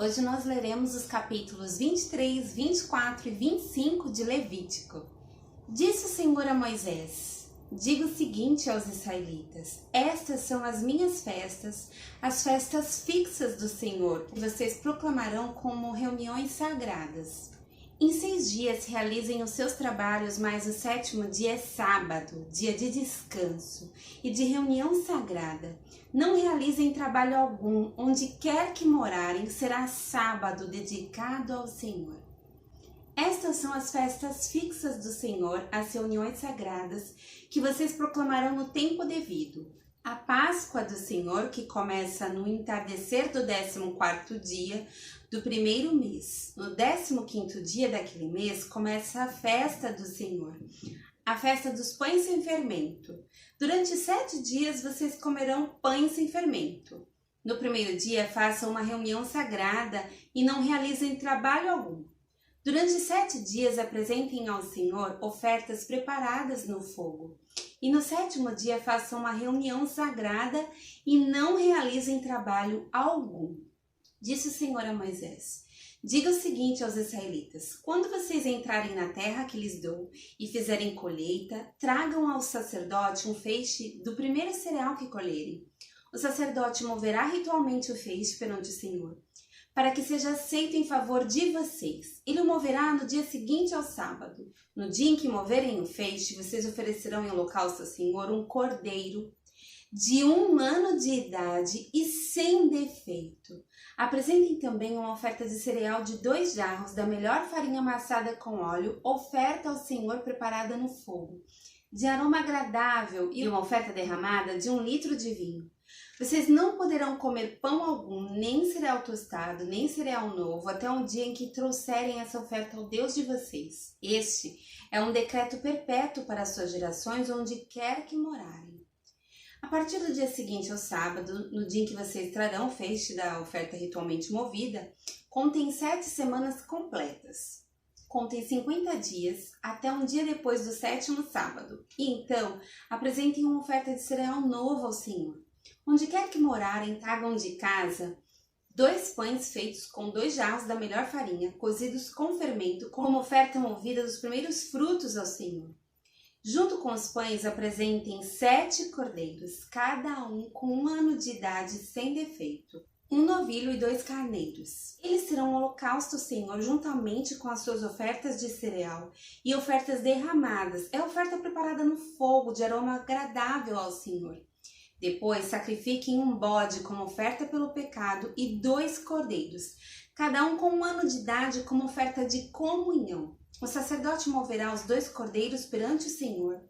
Hoje nós leremos os capítulos 23, 24 e 25 de Levítico. Disse o Senhor a Moisés: diga o seguinte aos israelitas: estas são as minhas festas, as festas fixas do Senhor, que vocês proclamarão como reuniões sagradas. Em 6 dias realizem os seus trabalhos, mas o 7º dia é sábado, dia de descanso e de reunião sagrada. Não realizem trabalho algum, onde quer que morarem, será sábado dedicado ao Senhor. Estas são as festas fixas do Senhor, as reuniões sagradas, que vocês proclamarão no tempo devido. A Páscoa do Senhor, que começa no entardecer do 14º dia do primeiro mês. No 15º dia daquele mês, começa a festa do Senhor, a festa dos pães sem fermento. Durante 7 dias, vocês comerão pães sem fermento. No primeiro dia, façam uma reunião sagrada e não realizem trabalho algum. Durante 7 dias, apresentem ao Senhor ofertas preparadas no fogo. E no 7º dia, façam uma reunião sagrada e não realizem trabalho algum. Disse o Senhor a Moisés: diga o seguinte aos israelitas: quando vocês entrarem na terra que lhes dou e fizerem colheita, tragam ao sacerdote um feixe do primeiro cereal que colherem. O sacerdote moverá ritualmente o feixe perante o Senhor, para que seja aceito em favor de vocês. Ele o moverá no dia seguinte ao sábado. No dia em que moverem o feixe, vocês oferecerão em holocausto ao Senhor um cordeiro de 1 ano de idade e sem defeito. Apresentem também uma oferta de cereal de 2 jarros da melhor farinha amassada com óleo, oferta ao Senhor preparada no fogo, de aroma agradável, e uma oferta derramada de 1 litro de vinho. Vocês não poderão comer pão algum, nem cereal tostado, nem cereal novo, até o dia em que trouxerem essa oferta ao Deus de vocês. Este é um decreto perpétuo para as suas gerações, onde quer que morarem. A partir do dia seguinte ao sábado, no dia em que vocês trarão o feixe da oferta ritualmente movida, contem 7 semanas completas. Contem 50 dias até um dia depois do 7º sábado. E então, apresentem uma oferta de cereal novo ao Senhor. Onde quer que morarem, tragam de casa 2 pães feitos com 2 jarros da melhor farinha, cozidos com fermento, como oferta movida dos primeiros frutos ao Senhor. Junto com os pães, apresentem 7 cordeiros, cada um com 1 ano de idade sem defeito, 1 novilho e 2 carneiros. Eles serão um holocausto ao Senhor juntamente com as suas ofertas de cereal e ofertas derramadas. É oferta preparada no fogo, de aroma agradável ao Senhor. Depois, sacrifiquem um bode como oferta pelo pecado e 2 cordeiros, cada um com 1 ano de idade como oferta de comunhão. O sacerdote moverá os 2 cordeiros perante o Senhor,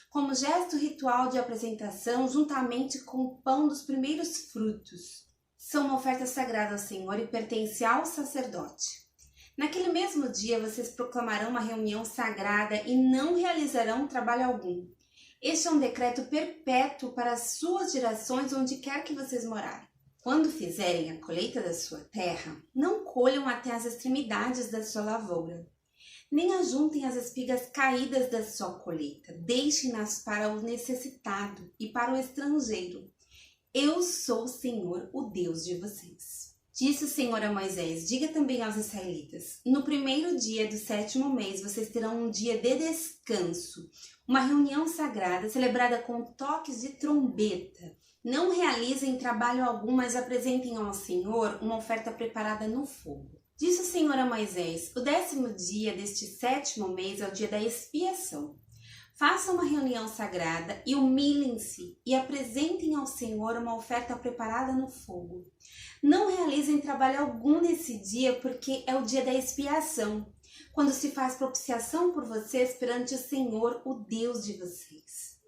como gesto ritual de apresentação, juntamente com o pão dos primeiros frutos. São uma oferta sagrada ao Senhor e pertence ao sacerdote. Naquele mesmo dia, vocês proclamarão uma reunião sagrada e não realizarão trabalho algum. Este é um decreto perpétuo para as suas gerações, onde quer que vocês morarem. Quando fizerem a colheita da sua terra, não colham até as extremidades da sua lavoura, nem ajuntem as espigas caídas da sua colheita. Deixem-nas para o necessitado e para o estrangeiro. Eu sou o Senhor, o Deus de vocês. Disse o Senhor a Moisés: diga também aos israelitas: no primeiro dia do 7º mês, vocês terão um dia de descanso, uma reunião sagrada celebrada com toques de trombeta. Não realizem trabalho algum, mas apresentem ao Senhor uma oferta preparada no fogo. Disse o Senhor a Moisés: o 10º dia deste 7º mês é o dia da expiação. Façam uma reunião sagrada e humilhem-se e apresentem ao Senhor uma oferta preparada no fogo. Não realizem trabalho algum nesse dia, porque é o dia da expiação, quando se faz propiciação por vocês perante o Senhor, o Deus de vocês.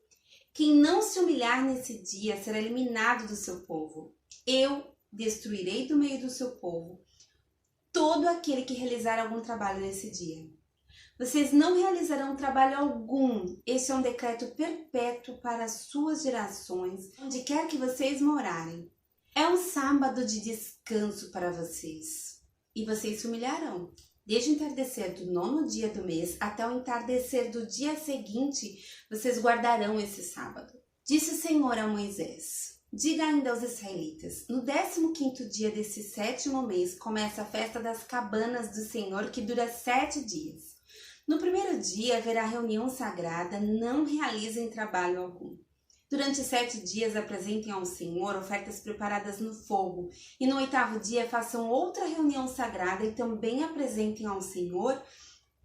Quem não se humilhar nesse dia será eliminado do seu povo. Eu destruirei do meio do seu povo todo aquele que realizar algum trabalho nesse dia. Vocês não realizarão trabalho algum. Este é um decreto perpétuo para as suas gerações, onde quer que vocês morarem. É um sábado de descanso para vocês. E vocês se humilharão. Desde o entardecer do 9º dia do mês até o entardecer do dia seguinte, vocês guardarão esse sábado. Disse o Senhor a Moisés: Diga ainda aos israelitas: no 15º dia desse 7º mês começa a festa das cabanas do Senhor, que dura 7 dias. No primeiro dia haverá reunião sagrada, não realizem trabalho algum. Durante 7 dias apresentem ao Senhor ofertas preparadas no fogo, e no 8º dia façam outra reunião sagrada e também apresentem ao Senhor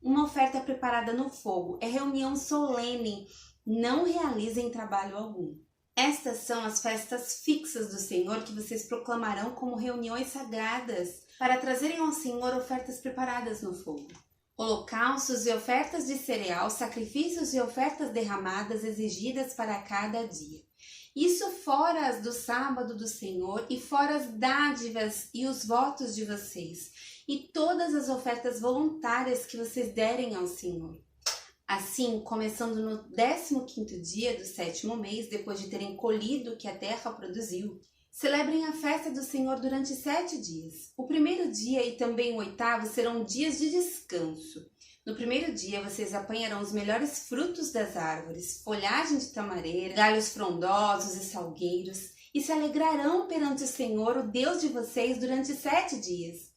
uma oferta preparada no fogo. É reunião solene, não realizem trabalho algum. Estas são as festas fixas do Senhor que vocês proclamarão como reuniões sagradas, para trazerem ao Senhor ofertas preparadas no fogo. Holocaustos e ofertas de cereal, sacrifícios e ofertas derramadas exigidas para cada dia. Isso fora as do sábado do Senhor e fora as dádivas e os votos de vocês, e todas as ofertas voluntárias que vocês derem ao Senhor. Assim, começando no 15º dia do 7º mês, depois de terem colhido o que a terra produziu, celebrem a festa do Senhor durante 7 dias. O primeiro dia e também o 8º serão dias de descanso. No primeiro dia, vocês apanharão os melhores frutos das árvores, folhagem de tamareira, galhos frondosos e salgueiros, e se alegrarão perante o Senhor, o Deus de vocês, durante 7 dias.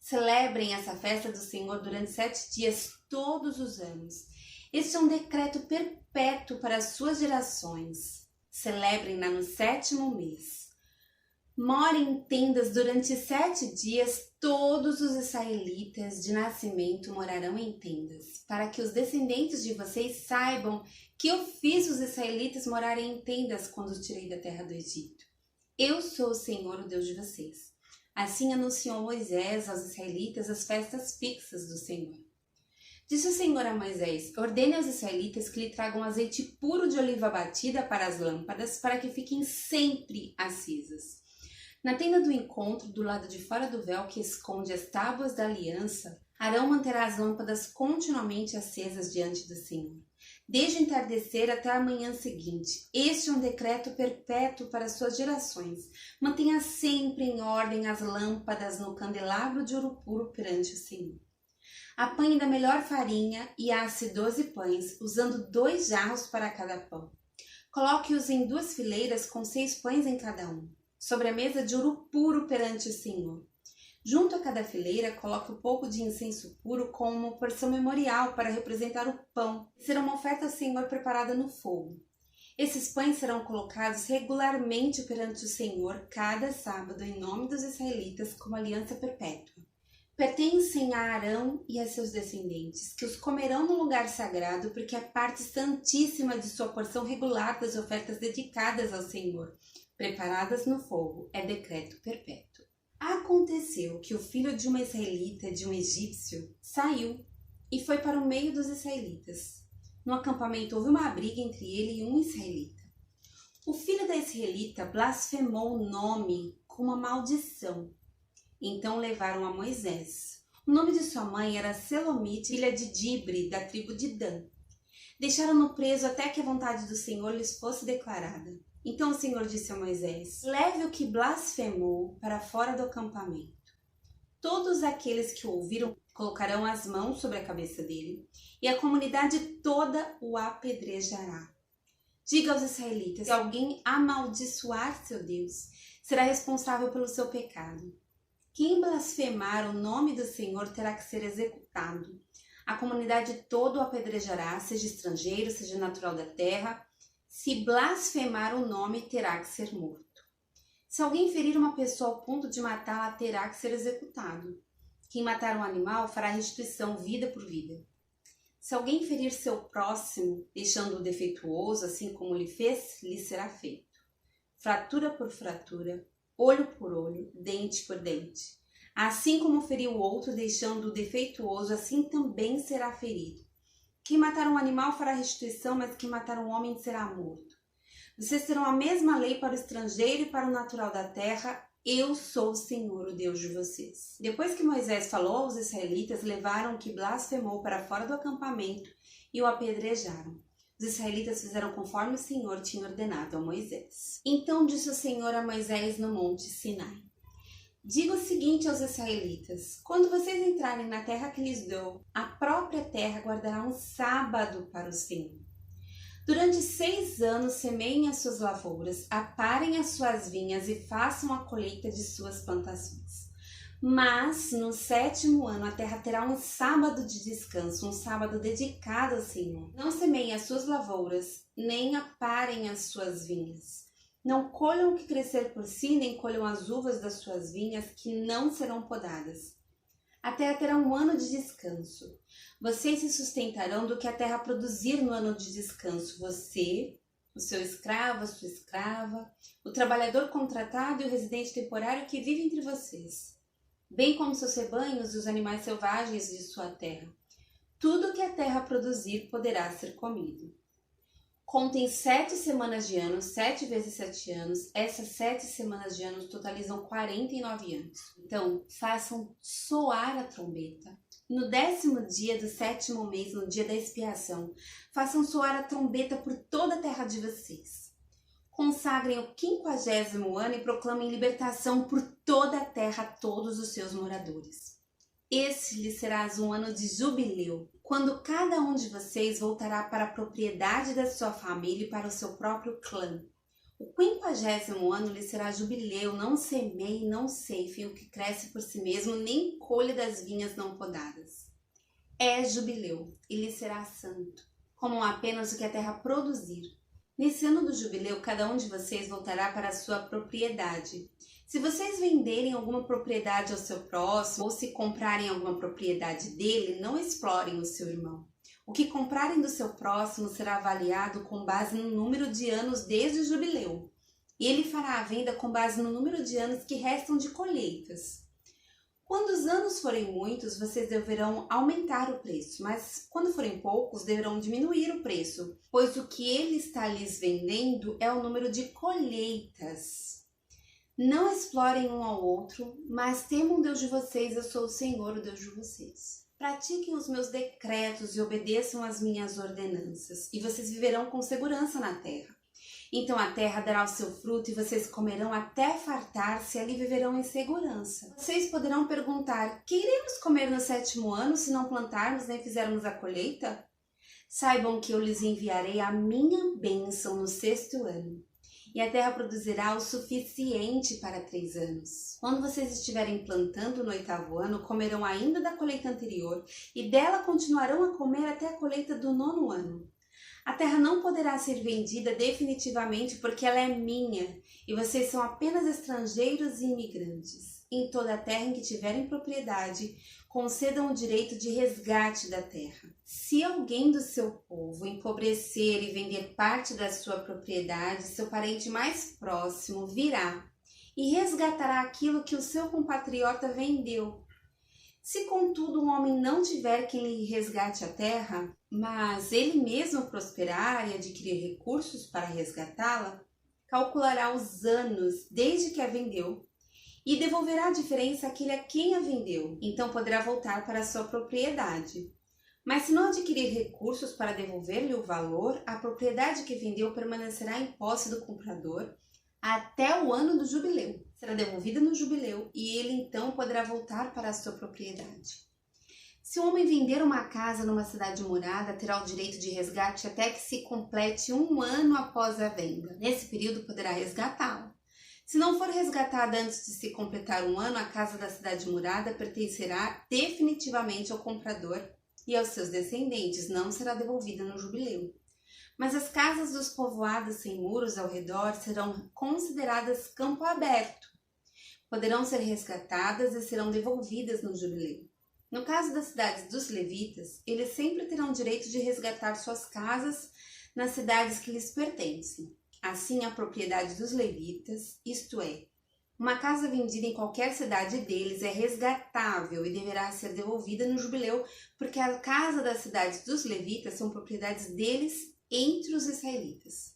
Celebrem essa festa do Senhor durante 7 dias todos os anos. Este é um decreto perpétuo para as suas gerações. Celebrem-na no 7º mês. Morem em tendas durante 7 dias, todos os israelitas de nascimento morarão em tendas, para que os descendentes de vocês saibam que eu fiz os israelitas morarem em tendas quando os tirei da terra do Egito. Eu sou o Senhor, o Deus de vocês. Assim anunciou Moisés aos israelitas as festas fixas do Senhor. Disse o Senhor a Moisés: ordene aos israelitas que lhe tragam azeite puro de oliva batida para as lâmpadas, para que fiquem sempre acesas. Na tenda do encontro, do lado de fora do véu que esconde as tábuas da aliança, Arão manterá as lâmpadas continuamente acesas diante do Senhor, desde o entardecer até a manhã seguinte. Este é um decreto perpétuo para suas gerações. Mantenha sempre em ordem as lâmpadas no candelabro de ouro puro perante o Senhor. Apanhe da melhor farinha e asse 12 pães, usando 2 jarros para cada pão. Coloque-os em 2 fileiras com 6 pães em cada um, sobre a mesa de ouro puro perante o Senhor. Junto a cada fileira, coloque um pouco de incenso puro como uma porção memorial para representar o pão. Será uma oferta ao Senhor preparada no fogo. Esses pães serão colocados regularmente perante o Senhor cada sábado em nome dos israelitas como aliança perpétua. Pertencem a Arão e a seus descendentes, que os comerão no lugar sagrado, porque é parte santíssima de sua porção regular das ofertas dedicadas ao Senhor, preparadas no fogo. É decreto perpétuo. Aconteceu que o filho de uma israelita, de um egípcio, saiu e foi para o meio dos israelitas. No acampamento houve uma briga entre ele e um israelita. O filho da israelita blasfemou o nome com uma maldição. Então levaram a Moisés. O nome de sua mãe era Selomite, filha de Dibre, da tribo de Dan. Deixaram-no preso até que a vontade do Senhor lhes fosse declarada. Então o Senhor disse a Moisés: leve o que blasfemou para fora do acampamento. Todos aqueles que o ouviram colocarão as mãos sobre a cabeça dele, e a comunidade toda o apedrejará. Diga aos israelitas: se alguém amaldiçoar seu Deus, será responsável pelo seu pecado. Quem blasfemar o nome do Senhor terá que ser executado. A comunidade toda o apedrejará, seja estrangeiro, seja natural da terra. Se blasfemar o nome, terá que ser morto. Se alguém ferir uma pessoa ao ponto de matá-la, terá que ser executado. Quem matar um animal fará restituição vida por vida. Se alguém ferir seu próximo, deixando-o defeituoso, assim como lhe fez, lhe será feito. Fratura por fratura, olho por olho, dente por dente. Assim como feriu o outro, deixando-o defeituoso, assim também será ferido. Quem matar um animal fará restituição, mas quem matar um homem será morto. Vocês terão a mesma lei para o estrangeiro e para o natural da terra. Eu sou o Senhor, o Deus de vocês. Depois que Moisés falou aos israelitas, levaram o que blasfemou para fora do acampamento e o apedrejaram. Os israelitas fizeram conforme o Senhor tinha ordenado a Moisés. Então disse o Senhor a Moisés no monte Sinai: diga o seguinte aos israelitas: quando vocês entrarem na terra que lhes dou, a própria terra guardará um sábado para o Senhor. Durante 6 anos semeiem as suas lavouras, aparem as suas vinhas e façam a colheita de suas plantações. Mas no 7º ano a terra terá um sábado de descanso, um sábado dedicado ao Senhor. Não semeiem as suas lavouras, nem aparem as suas vinhas. Não colham o que crescer por si, nem colham as uvas das suas vinhas, que não serão podadas. A terra terá um ano de descanso. Vocês se sustentarão do que a terra produzir no ano de descanso. Você, o seu escravo, a sua escrava, o trabalhador contratado e o residente temporário que vive entre vocês, bem como seus rebanhos e os animais selvagens de sua terra. Tudo que a terra produzir poderá ser comido. Contem 7 semanas de ano, 7 vezes 7 anos. Essas 7 semanas de ano totalizam 49 anos. Então, façam soar a trombeta. No 10º dia do 7º mês, no dia da expiação, façam soar a trombeta por toda a terra de vocês. Consagrem o 50º ano e proclamem libertação por toda a terra a todos os seus moradores. Esse lhe será um ano de jubileu, quando cada um de vocês voltará para a propriedade da sua família e para o seu próprio clã. O 50º ano lhe será jubileu, não semeie, não ceifem o que cresce por si mesmo, nem colhe das vinhas não podadas. É jubileu, e lhe será santo, como apenas o que a terra produzir. Nesse ano do jubileu, cada um de vocês voltará para a sua propriedade. Se vocês venderem alguma propriedade ao seu próximo ou se comprarem alguma propriedade dele, não explorem o seu irmão. O que comprarem do seu próximo será avaliado com base no número de anos desde o jubileu. E ele fará a venda com base no número de anos que restam de colheitas. Quando os anos forem muitos, vocês deverão aumentar o preço, mas quando forem poucos, deverão diminuir o preço, pois o que ele está lhes vendendo é o número de colheitas. Não explorem um ao outro, mas temam o Deus de vocês, eu sou o Senhor, o Deus de vocês. Pratiquem os meus decretos e obedeçam às minhas ordenanças, e vocês viverão com segurança na terra. Então a terra dará o seu fruto e vocês comerão até fartar-se e ali viverão em segurança. Vocês poderão perguntar: que iremos comer no 7º ano se não plantarmos nem fizermos a colheita? Saibam que eu lhes enviarei a minha bênção no 6º ano. E a terra produzirá o suficiente para 3 anos. Quando vocês estiverem plantando no 8º ano, comerão ainda da colheita anterior e dela continuarão a comer até a colheita do 9º ano. A terra não poderá ser vendida definitivamente porque ela é minha e vocês são apenas estrangeiros e imigrantes. Em toda a terra em que tiverem propriedade, concedam o direito de resgate da terra. Se alguém do seu povo empobrecer e vender parte da sua propriedade, seu parente mais próximo virá e resgatará aquilo que o seu compatriota vendeu. Se, contudo, um homem não tiver quem lhe resgate a terra, mas ele mesmo prosperar e adquirir recursos para resgatá-la, calculará os anos desde que a vendeu e devolverá a diferença àquele a quem a vendeu. Então poderá voltar para a sua propriedade. Mas se não adquirir recursos para devolver-lhe o valor, a propriedade que vendeu permanecerá em posse do comprador até o ano do jubileu. Será devolvida no jubileu e ele então poderá voltar para a sua propriedade. Se o homem vender uma casa numa cidade murada, terá o direito de resgate até que se complete 1 ano após a venda. Nesse período poderá resgatá-la. Se não for resgatada antes de se completar 1 ano, a casa da cidade murada pertencerá definitivamente ao comprador e aos seus descendentes, não será devolvida no jubileu. Mas as casas dos povoados sem muros ao redor serão consideradas campo aberto. Poderão ser resgatadas e serão devolvidas no jubileu. No caso das cidades dos levitas, eles sempre terão direito de resgatar suas casas nas cidades que lhes pertencem. Assim, a propriedade dos levitas, isto é, uma casa vendida em qualquer cidade deles é resgatável e deverá ser devolvida no jubileu, porque a casa das cidades dos levitas são propriedades deles entre os israelitas.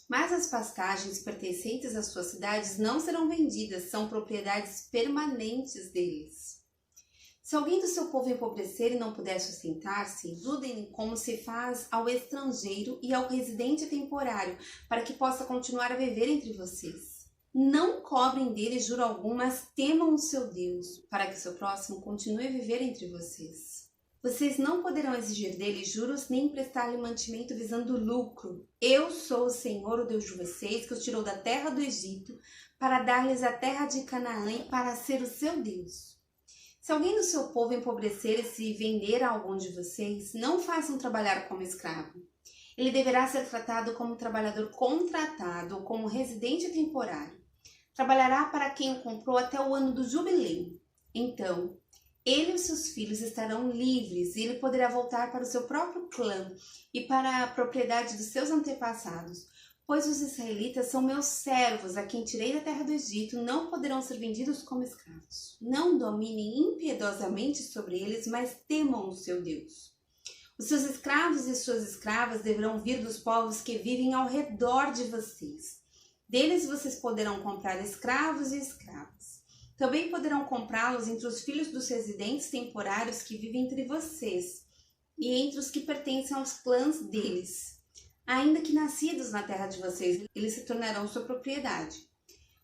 Mas as pastagens pertencentes às suas cidades não serão vendidas, são propriedades permanentes deles. Se alguém do seu povo empobrecer e não puder sustentar-se, ajudem como se faz ao estrangeiro e ao residente temporário, para que possa continuar a viver entre vocês. Não cobrem dele juro algum, mas temam o seu Deus, para que o seu próximo continue a viver entre vocês. Vocês não poderão exigir dele juros nem prestar-lhe mantimento visando lucro. Eu sou o Senhor, o Deus de vocês, que os tirou da terra do Egito para dar-lhes a terra de Canaã e para ser o seu Deus. Se alguém do seu povo empobrecer e se vender a algum de vocês, não façam trabalhar como escravo. Ele deverá ser tratado como trabalhador contratado ou como residente temporário. Trabalhará para quem o comprou até o ano do jubileu. Então, ele e os seus filhos estarão livres e ele poderá voltar para o seu próprio clã e para a propriedade dos seus antepassados, pois os israelitas são meus servos, a quem tirei da terra do Egito, não poderão ser vendidos como escravos. Não dominem impiedosamente sobre eles, mas temam o seu Deus. Os seus escravos e suas escravas deverão vir dos povos que vivem ao redor de vocês. Deles vocês poderão comprar escravos e escravas. Também poderão comprá-los entre os filhos dos residentes temporários que vivem entre vocês e entre os que pertencem aos clãs deles. Ainda que nascidos na terra de vocês, eles se tornarão sua propriedade.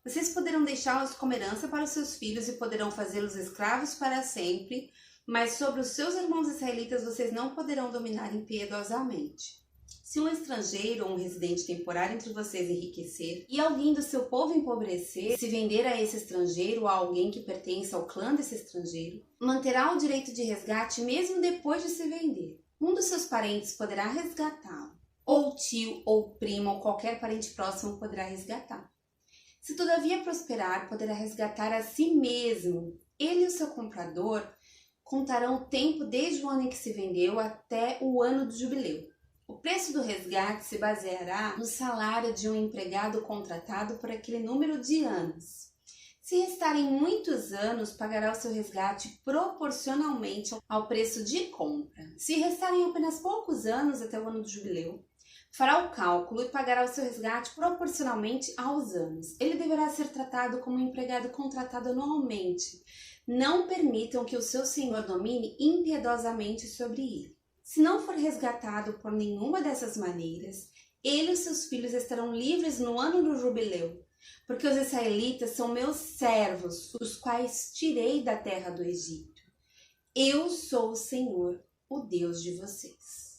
Vocês poderão deixá-los como herança para os seus filhos e poderão fazê-los escravos para sempre, mas sobre os seus irmãos israelitas vocês não poderão dominar impiedosamente. Se um estrangeiro ou um residente temporário entre vocês enriquecer e alguém do seu povo empobrecer, se vender a esse estrangeiro ou a alguém que pertence ao clã desse estrangeiro, manterá o direito de resgate mesmo depois de se vender. Um dos seus parentes poderá resgatá-lo, ou tio ou primo ou qualquer parente próximo poderá resgatar. Se todavia prosperar, poderá resgatar a si mesmo. Ele e o seu comprador contarão o tempo desde o ano em que se vendeu até o ano do jubileu. O preço do resgate se baseará no salário de um empregado contratado por aquele número de anos. Se restarem muitos anos, pagará o seu resgate proporcionalmente ao preço de compra. Se restarem apenas poucos anos até o ano do jubileu, fará o cálculo e pagará o seu resgate proporcionalmente aos anos. Ele deverá ser tratado como um empregado contratado anualmente. Não permitam que o seu senhor domine impiedosamente sobre ele. Se não for resgatado por nenhuma dessas maneiras, ele e seus filhos estarão livres no ano do jubileu, porque os israelitas são meus servos, os quais tirei da terra do Egito. Eu sou o Senhor, o Deus de vocês.